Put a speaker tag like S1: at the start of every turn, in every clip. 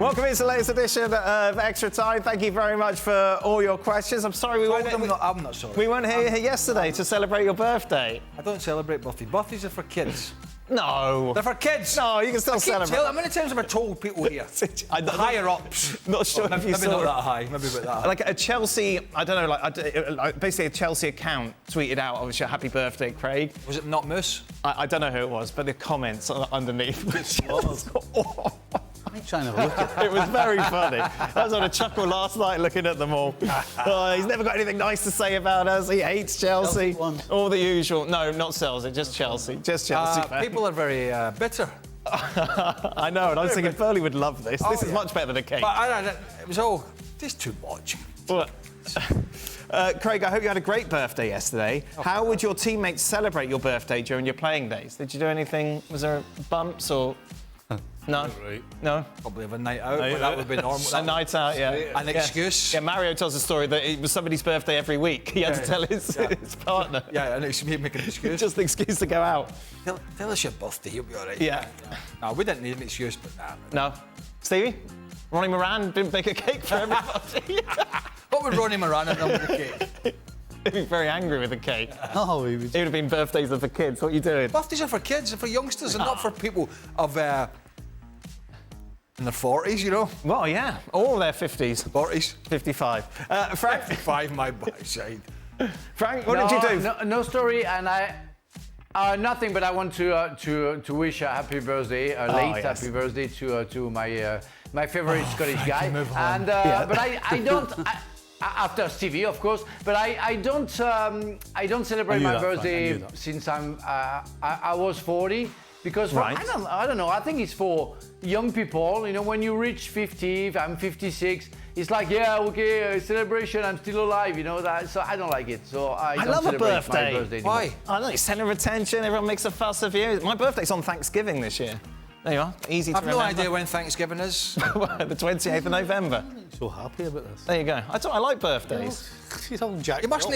S1: Welcome into the latest edition of Extra Time. Thank you very much for all your questions. I'm sorry we weren't.
S2: I'm not sorry.
S1: We weren't here yesterday to celebrate your birthday.
S2: I don't celebrate birthdays. Birthdays are for kids.
S1: No.
S2: They're for kids.
S1: No, you can still celebrate.
S2: How many times have I told people here? The higher ups.
S1: Not sure if you
S2: maybe
S1: saw
S2: not
S1: it.
S2: that high. Maybe a bit that high.
S1: Like a Chelsea, I don't know, like basically a Chelsea account tweeted out, obviously, happy birthday, Craig.
S2: Was it not Moose?
S1: I don't know who it was, but the comments underneath were just
S3: I'm trying to look at
S1: it was very funny. I was on a chuckle last night looking at them all. He's never got anything nice to say about us. He hates Chelsea. All the usual. No, not Chelsea, just Chelsea. Just Chelsea fans.
S2: People are very bitter.
S1: I know, and I was thinking Furley would love this. This is much better than a cake.
S2: But it was all just too much.
S1: But, Craig, I hope you had a great birthday yesterday. How would your teammates celebrate your birthday during your playing days? Did you do anything? Was there bumps or... No?
S3: Right.
S1: No?
S2: Probably have a night out, but that would be normal.
S1: A night out, yeah.
S2: An excuse.
S1: Yeah, Mario tells a story that it was somebody's birthday every week. He had to tell his partner.
S2: Yeah, and it's me making an excuse.
S1: Just an excuse to go out.
S2: Tell us your birthday, you'll be all right.
S1: Yeah.
S2: No, we didn't need an excuse, but nah.
S1: No. Stevie? Ronnie Moran didn't bake a cake for everybody.
S2: What would Ronnie Moran have done with the cake?
S1: He'd be very angry with the cake.
S3: Oh, he would.
S1: It would have been birthdays of the kids. What are you doing?
S2: Birthdays are for kids, they're for youngsters, and not for people of in their 40s, you know.
S1: Well, yeah. All their 50s.
S2: 40s.
S1: 55. Frank?
S2: 55, my backside.
S1: Frank, what did you do?
S4: No story, and nothing. But I want to wish a happy birthday, a late happy birthday to my favorite Scottish guy. And but I don't. After Stevie, of course, but I don't celebrate my birthday since I was 40. Because I don't know. I think it's for young people. You know, when you reach 50, I'm 56. It's like, yeah, okay, celebration. I'm still alive. You know that. So I don't like it. So I don't
S1: love a
S4: celebrate
S1: birthday.
S4: my birthday
S1: Why?
S4: anymore.
S1: I don't know. Centre of attention. Everyone makes a fuss of you. My birthday's on Thanksgiving this year. There you are. Easy to remember.
S2: I've no idea when Thanksgiving is.
S1: The 28th of November.
S3: I'm so happy about this.
S1: There you go. I like birthdays.
S3: He's all jacked
S2: You must
S3: up.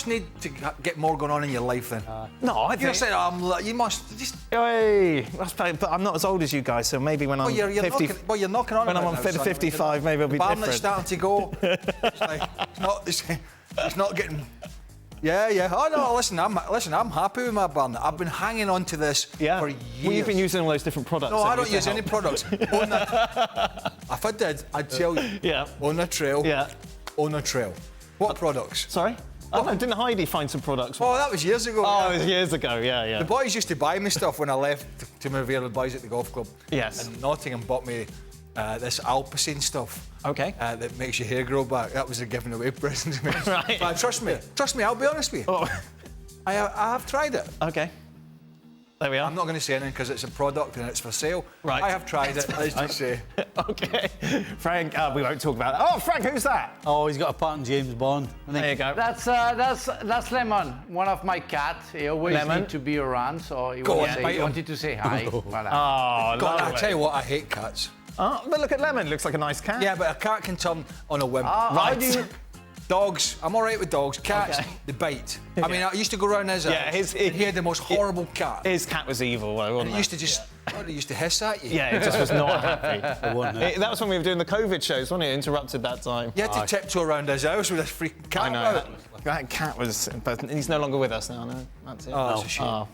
S2: need to get more going on in your life then.
S1: No, I
S2: You're
S1: think...
S2: saying you must just.
S1: Hey, but I'm not as old as you guys, so maybe when I'm
S2: You're
S1: 50...
S2: you're knocking on.
S1: When I'm
S2: about
S1: on
S2: now, son.
S1: 55, maybe it'll be
S2: The
S1: different.
S2: that's starting to go. It's like, it's not getting. Yeah. Oh no, listen, I'm happy with my band. I've been hanging on to this for years.
S1: Well, you've been using all those different products.
S2: No, I don't use any products. If I did, I'd tell you.
S1: Yeah.
S2: On the trail.
S1: Yeah.
S2: On the trail. What products?
S1: Sorry? Oh, no, didn't Heidi find some products?
S2: Oh, that was years ago.
S1: Oh, it was years ago, yeah.
S2: The boys used to buy me stuff when I left to my various boys at the golf club.
S1: Yes.
S2: And Nottingham bought me this Alpecin stuff.
S1: Okay.
S2: That makes your hair grow back. That was a given away present to me.
S1: Right.
S2: But trust me, I'll be honest with you.
S1: Oh.
S2: I have tried it.
S1: Okay. There we are.
S2: I'm not going to say anything because it's a product and it's for sale.
S1: Right.
S2: I have tried it, let's just say.
S1: Okay. Frank, we won't talk about it. Oh, Frank, who's that?
S3: Oh, he's got a part in James Bond.
S1: There you go.
S4: That's Lemon, one of my cats. He always
S1: Lemon?
S4: needs to be around, so he
S2: Go on,
S4: wanted,
S2: bite
S4: he
S2: him.
S4: wanted to say hi. Voilà.
S1: Oh,
S2: God,
S1: lovely.
S2: I tell you what, I hate cats.
S1: Oh, but look at Lemon. Looks like a nice cat.
S2: Yeah, but a cat can turn on a whim.
S1: Right.
S4: How do you...
S2: Dogs, I'm all right with dogs. Cats,
S1: Okay.
S2: they bite. I mean, I used to go around his house, and he had the most horrible cat.
S1: His cat was evil, though, wasn't
S2: It used to just, it used to hiss at you.
S1: Yeah, it just was not happy.
S3: That
S1: That was when we were doing the COVID shows, wasn't it? Interrupted that time.
S2: You had to tiptoe around his house with this freaking cat.
S1: I know. That cat was... But he's no longer with us now, no? That's it.
S2: Oh, that's a shame.
S1: Oh.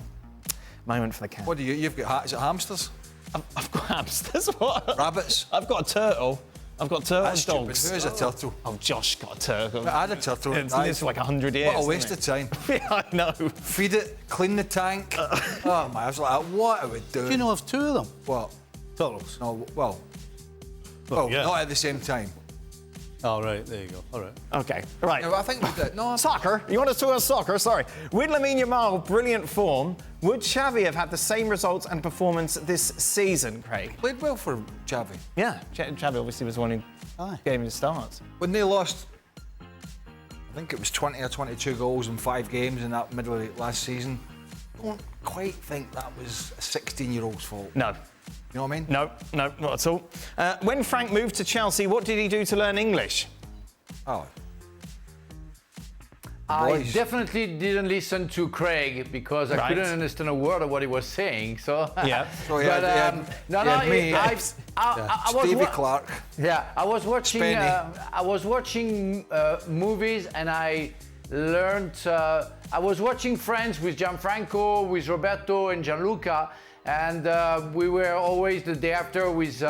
S1: Moment for the cat.
S2: What do you've got? Is it hamsters?
S1: I've got hamsters. What?
S2: Rabbits?
S1: I've got a turtle. I've got turtle
S2: That's stupid.
S1: dogs.
S2: Who is a turtle?
S1: Oh, Josh got a turtle.
S2: I had a turtle.
S1: It's lived for like 100 years.
S2: What a waste
S1: isn't
S2: of time.
S1: it? Yeah, I know.
S2: Feed it, clean the tank. Oh my, I was like, what are we doing?
S3: Do you know of two of them?
S2: What?
S3: Turtles.
S2: No, well,
S3: yeah.
S2: not at the same time.
S3: Oh, right, there you go. All right.
S1: Okay, right.
S2: No, I think we did. No,
S1: Soccer. You want us to talk about soccer? Sorry. With Lamine Yamal, brilliant form. Would Xavi have had the same results and performance this season, Craig?
S2: played well for Xavi.
S1: Yeah, Xavi obviously was one who gave him the start.
S2: When they lost, I think it was 20 or 22 goals in 5 games in that middle of last season. I don't quite think that was a 16-year-old's fault.
S1: No.
S2: You know what I mean?
S1: No, not at all. When Frank moved to Chelsea, what did he do to learn English?
S2: Oh.
S4: I
S2: boys.
S4: definitely didn't listen to Craig because I couldn't understand a word of what he was saying. So
S1: Yeah.
S2: So he had me,
S4: I was
S2: Stevie Clark.
S4: Yeah, I was watching.
S2: Spenny.
S4: I was watching movies, and I learned. I was watching Friends with Gianfranco, with Roberto and Gianluca, and we were always the day after with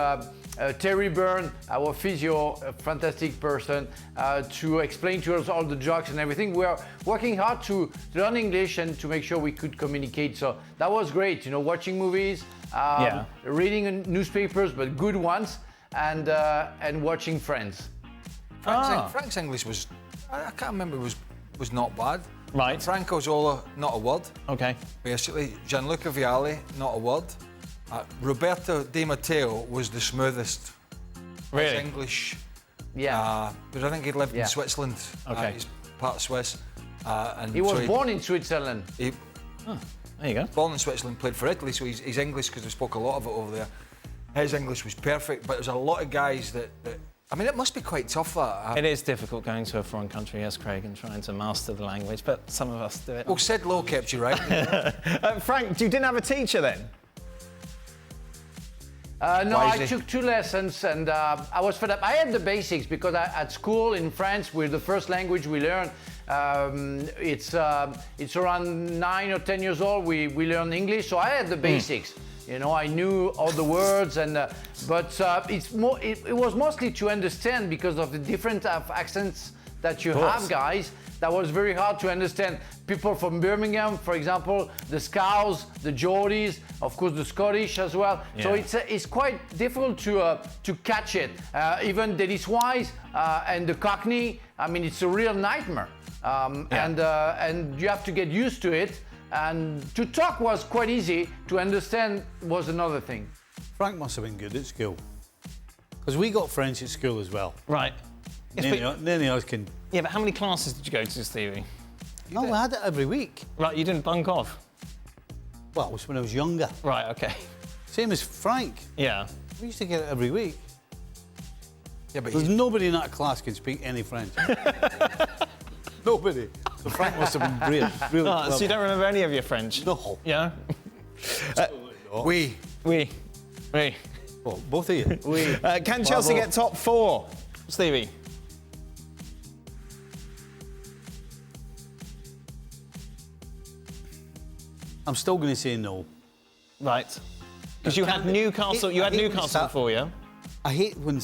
S4: Terry Byrne, our physio, a fantastic person, to explain to us all the jokes and everything. We are working hard to learn English and to make sure we could communicate. So that was great, watching movies, reading newspapers, but good ones, and watching Friends.
S2: Frank's English was, I can't remember, was not bad.
S1: Right.
S2: Franco Zola, not a word.
S1: Okay.
S2: Basically, Gianluca Vialli, not a word. Roberto Di Matteo was the smoothest.
S1: Really?
S2: His English.
S4: Yeah.
S2: But I think he lived in Switzerland.
S1: Okay.
S2: He's part Swiss. And
S4: He was
S2: so
S4: born in Switzerland.
S2: He,
S1: There you go.
S2: born in Switzerland, played for Italy, so he's English because we spoke a lot of it over there. His English was perfect, but there's a lot of guys that I mean, it must be quite tough, that.
S1: It is difficult going to a foreign country, yes, Craig, and trying to master the language, but some of us do it.
S2: Well, Sid Lowe kept you right.
S1: Frank, you didn't have a teacher then?
S4: No,
S2: Why is
S4: I
S2: he-
S4: took 2 lessons and I was fed up. I had the basics because at school in France, with the first language we learn, it's around 9 or 10 years old. We learn English, so I had the basics. I knew all the words, but it was mostly to understand because of the different accents that you have, guys. That was very hard to understand. People from Birmingham, for example, the Scouse, the Geordies, of course the Scottish as well.
S1: Yeah.
S4: So it's quite difficult to catch it. Even Dennis Wise and the Cockney. I mean, it's a real nightmare. And you have to get used to it. And to talk was quite easy. To understand was another thing.
S3: Frank must have been good at school. Because we got French at school as well.
S1: Right. Yes,
S3: Nearly us can...
S1: yeah, but how many classes did you go to, Stevie?
S3: No, we had it every week.
S1: Right, you didn't bunk off?
S3: Well, it was when I was younger.
S1: Right, okay.
S3: Same as Frank.
S1: Yeah.
S3: We used to get it every week.
S2: Yeah, but
S3: There's nobody in that class can speak any French. Nobody. So Frank must have been brilliant. Really
S1: Oh, so you don't remember any of your French?
S3: No.
S1: Yeah?
S2: we.
S3: Well, both of you.
S1: Can Chelsea get top 4, Stevie?
S3: I'm still going to say no.
S1: Right. Because you had Newcastle. You had Newcastle before, yeah?
S3: I hate when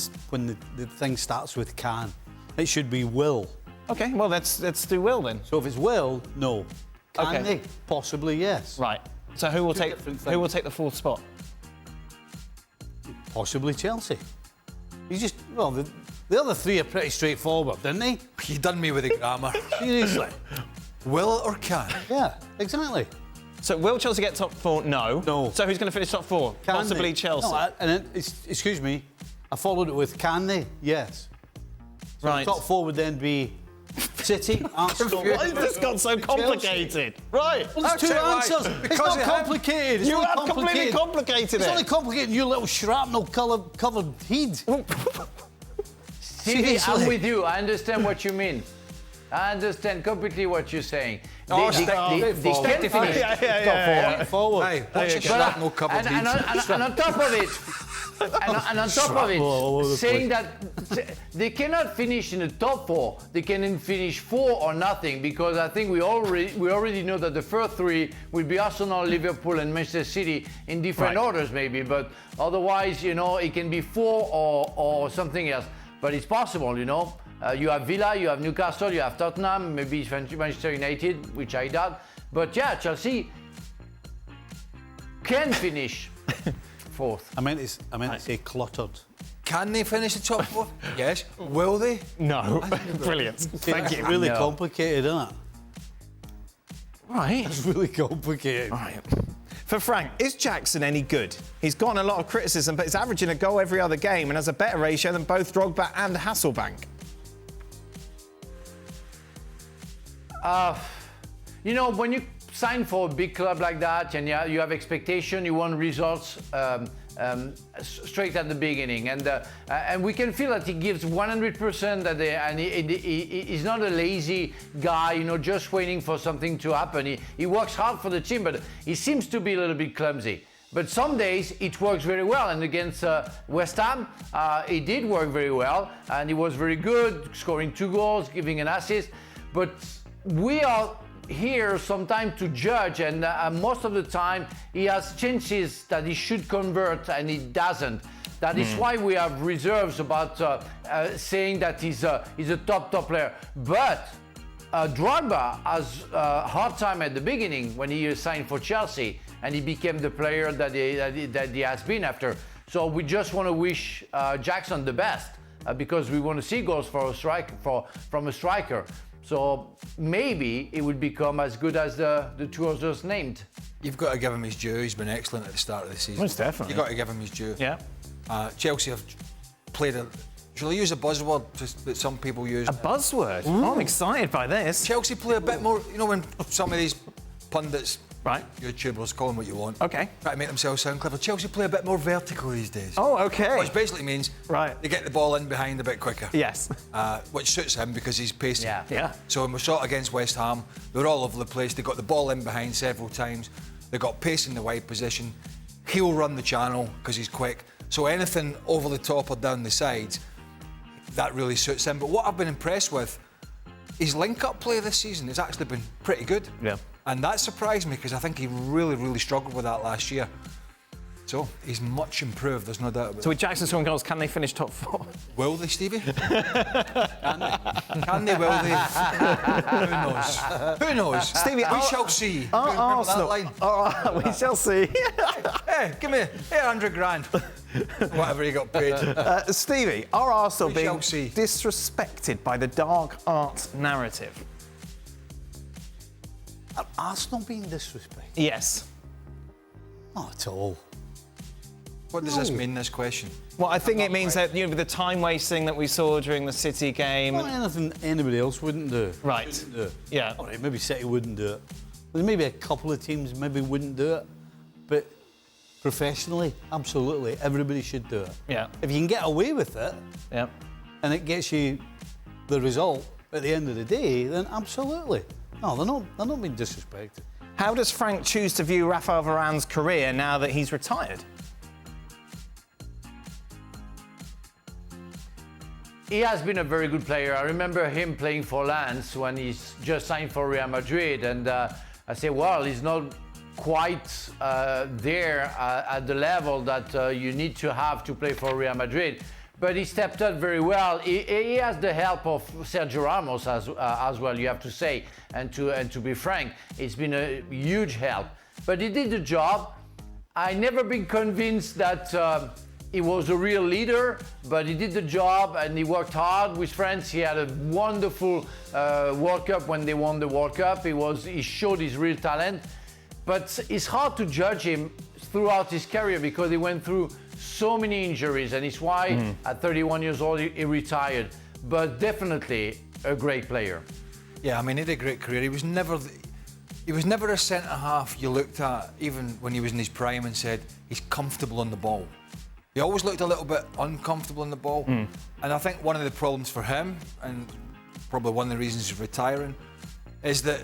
S3: the thing starts with can. It should be will.
S1: Okay, well let's do Will then.
S3: So if it's will, no. Can
S1: Okay.
S3: they? Possibly yes.
S1: Right. So who will
S3: Two
S1: take
S3: different
S1: who will
S3: things.
S1: take the 4th spot?
S3: Possibly Chelsea. The other 3 are pretty straightforward, didn't they?
S2: You done me with the grammar.
S3: Seriously.
S2: Will or can?
S3: Yeah, exactly.
S1: So will Chelsea get top 4? No.
S3: No.
S1: So who's going to finish top 4?
S3: Can
S1: Possibly
S3: they?
S1: Chelsea.
S3: No, excuse me. I followed it with can they? Yes. So
S1: Right.
S3: Top 4 would then be City, Arsenal.
S1: Why has this got so complicated? Right.
S3: Well, there's 2
S2: tell you why.
S3: answers. It's
S2: Because
S3: not
S2: you have-
S3: complicated. It's
S1: You
S3: not
S1: have completely complicated
S3: It's
S1: it.
S3: only complicated. You little shrapnel-covered head.
S4: Stevie, I'm
S3: Seriously.
S4: with you. I understand what you mean. I understand completely what you're saying.
S2: Oh,
S4: They can finish
S1: Yeah.
S3: Forward.
S2: Hey, what's your
S4: But,
S2: shrapnel covered
S4: and on top of it, and on top of
S3: all over
S4: it,
S3: the
S4: saying that they cannot finish in the top 4, they can finish 4 or nothing, because I think we already know that the first 3 will be Arsenal, Liverpool, and Manchester City in different orders, maybe. But otherwise, it can be 4 or something else. But it's possible, You have Villa, you have Newcastle, you have Tottenham, maybe Manchester United, which I doubt. But yeah, Chelsea can finish 4th.
S3: I meant to say cluttered.
S2: Can they finish the top 4? Yes. Will they?
S1: No. Brilliant. Thank you.
S3: It's really
S4: No.
S3: complicated, isn't it?
S1: Right.
S3: It's really complicated.
S1: Right. For Frank, is Jackson any good? He's gotten a lot of criticism, but he's averaging a goal every other game and has a better ratio than both Drogba and Hasselbank.
S4: When you sign for a big club like that, and you have expectation, you want results straight at the beginning, and we can feel that he gives 100%. And he's not a lazy guy, just waiting for something to happen. He works hard for the team, but he seems to be a little bit clumsy. But some days it works very well, and against West Ham, it did work very well, and he was very good, scoring 2 goals, giving an assist. But we are here sometimes to judge, and most of the time he has chances that he should convert and he doesn't. That is why we have reserves about saying that he's a top player. But Drogba has a hard time at the beginning when he signed for Chelsea, and he became the player that he has been after. So we just want to wish Jackson the best because we want to see goals from a striker. So maybe it would become as good as the 2 others named.
S2: You've got to give him his due. He's been excellent at the start of the season.
S1: Most definitely.
S2: You've got to give him his due.
S1: Yeah.
S2: Chelsea have played shall I use a buzzword that some people use?
S1: A buzzword? Oh, I'm excited by this.
S2: Chelsea play a bit more, when some of these pundits,
S1: right,
S2: YouTubers, call them what you want,
S1: okay,
S2: try to make themselves sound clever. Chelsea play a bit more vertical these days.
S1: Oh, okay.
S2: Which basically means they get the ball in behind a bit quicker.
S1: Yes.
S2: Which suits him because he's pacey.
S1: Yeah.
S2: So when we saw it against West Ham, they were all over the place. They got the ball in behind several times. They got pace in the wide position. He'll run the channel because he's quick. So anything over the top or down the sides, that really suits him. But what I've been impressed with, his link-up play this season has actually been pretty good.
S1: Yeah.
S2: And that surprised me because I think he really, really struggled with that last year. So he's much improved, there's no doubt about it.
S1: So with Jackson scoring goals, can they finish top 4?
S2: Will they, Stevie? Can they, will they? Who knows? Who knows?
S1: Stevie,
S2: we shall see.
S1: Arsenal.
S2: That line?
S1: We shall see.
S2: Hey, give me 100 grand. Whatever you got paid.
S1: Stevie, are Arsenal being
S2: see.
S1: disrespected by the dark arts narrative?
S3: Are Arsenal being disrespected?
S1: Yes.
S3: Not at all.
S2: What does this mean, this question?
S1: Well, I think it means that the time wasting that we saw during the City game.
S3: Not anything anybody else wouldn't do.
S1: Right.
S3: Wouldn't do.
S1: Yeah.
S3: All right, maybe City wouldn't do it. There's maybe a couple of teams maybe wouldn't do it, but professionally, absolutely, everybody should do it.
S1: Yeah.
S3: If you can get away with it,
S1: Yeah.
S3: and it gets you the result at the end of the day, then absolutely. No, they're not being disrespected.
S1: How does Frank choose to view Rafael Varane's career now that he's retired?
S4: He has been a very good player. I remember him playing for Lens when he's just signed for Real Madrid, and I say, well, he's not quite there at the level that you need to have to play for Real Madrid. But he stepped up very well. He has the help of Sergio Ramos as well, you have to say, and to be frank, it's been a huge help. But he did the job. I never been convinced that he was a real leader, but he did the job and he worked hard with France. He had a wonderful World Cup when they won the World Cup. He showed his real talent. But it's hard to judge him throughout his career because he went through so many injuries, and it's why at 31 years old he retired. But definitely a great player.
S2: Yeah, I mean, he had a great career. He was never a centre half you looked at, even when he was in his prime, and said he's comfortable on the ball. He always looked a little bit uncomfortable on the ball, and I think one of the problems for him, and probably one of the reasons he's retiring, is that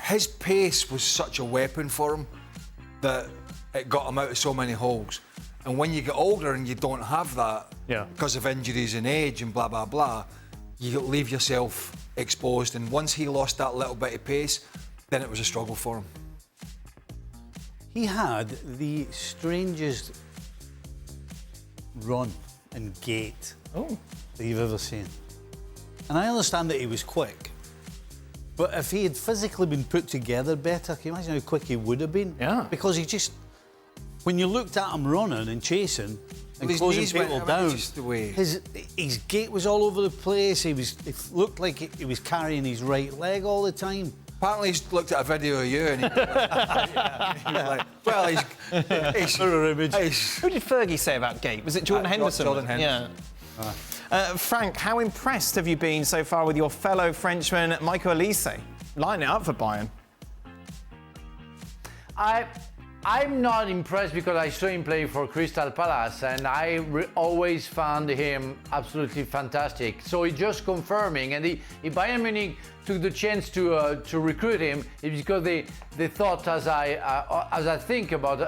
S2: his pace was such a weapon for him that it got him out of so many holes. And when you get older and you don't have that, because of injuries and age and blah, blah, blah, you leave yourself exposed. And once he lost that little bit of pace, then it was a struggle for him.
S3: He had the strangest run and gait that you've ever seen. And I understand that he was quick, but if he had physically been put together better, can you imagine how quick he would have been?
S1: Yeah.
S3: Because he just, when you looked at him running and chasing and closing people down, his gait was all over the place. It looked like he was carrying his right leg all the time.
S2: Apparently he's looked at a video of you and he was like, well, he's
S3: mirror image.
S1: Who did Fergie say about gait? Was it Jordan Henderson?
S2: Jordan Henderson.
S1: Yeah. Frank, how impressed have you been so far with your fellow Frenchman, Michael Olise, lining it up for Bayern?
S4: I'm not impressed because I saw him play for Crystal Palace and I always found him absolutely fantastic. So it's just confirming, and if Bayern Munich took the chance to recruit him, it's because they thought as I think about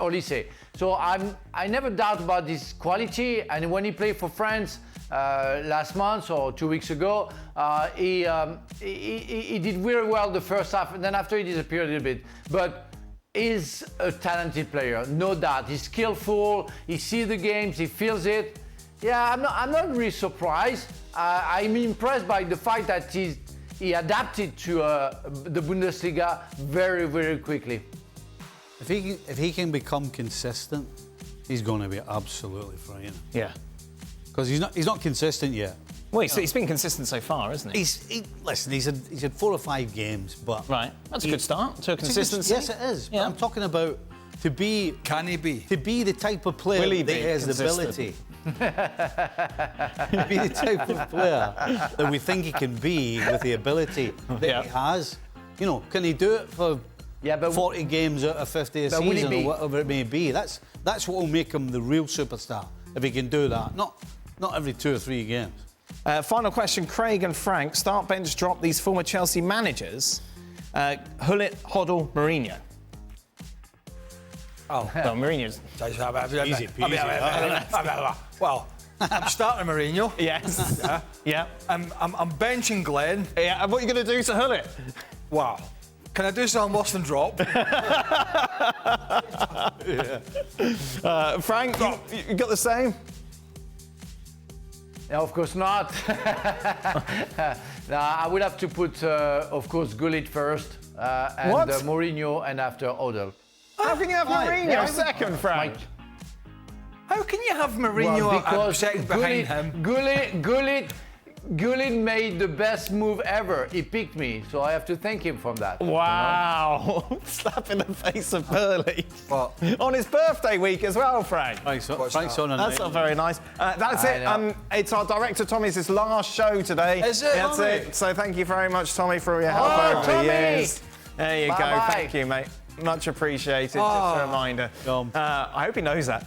S4: Olise. So I never doubt about his quality, and when he played for France last month or 2 weeks ago, he did very well the first half, and then after he disappeared a little bit. But he's a talented player, no doubt. He's skillful. He sees the games. He feels it. Yeah, I'm not really surprised. I'm impressed by the fact that he adapted to the Bundesliga very, very quickly.
S3: If he can become consistent, he's going to be absolutely frightening.
S1: Yeah.
S3: Because he's not consistent yet.
S1: Well, he's been consistent so far, isn't he?
S3: Listen, he's had 4 or 5 games, but
S1: right, that's a good start to a consistency.
S3: Yes, it is.
S1: Yeah.
S3: But I'm talking about to be.
S2: Can he be?
S3: To be the type of player that has the ability. To be the type of player that we think he can be with the ability that he has. You know, can he do it for 40 games out of 50 a season or whatever it may be? That's what will make him the real superstar, if he can do that. Not every 2 or 3 games.
S1: Final question, Craig and Frank. Start, bench, drop these former Chelsea managers. Hullet, Hoddle, Mourinho.
S2: Oh.
S1: Well, Mourinho's...
S3: Easy peasy.
S2: Well, I'm starting Mourinho.
S1: Yes. Yeah.
S2: I'm benching Glenn.
S1: Yeah, and what are you going to do to Hullet?
S2: Wow. Can I do something worse than drop?
S1: Frank, you got the same?
S4: No, of course not. I would have to put, of course, Gullit first, and Mourinho, and after Odell.
S1: How can you have Mourinho second, Frank?
S2: How can you have Mourinho second behind him?
S4: Gullit made the best move ever. He picked me, so I have to thank him for that.
S1: Wow. You know? Slap in the face of Burley. On his birthday week as well, Frank.
S3: Frank's on
S1: That's not very nice. That's it. It's our director, Tommy's last show today.
S2: Is it?
S1: That's it. So thank you very much, Tommy, for all your help over the years. There you go. Thank you, mate. Much appreciated. Just a reminder. I hope he knows that.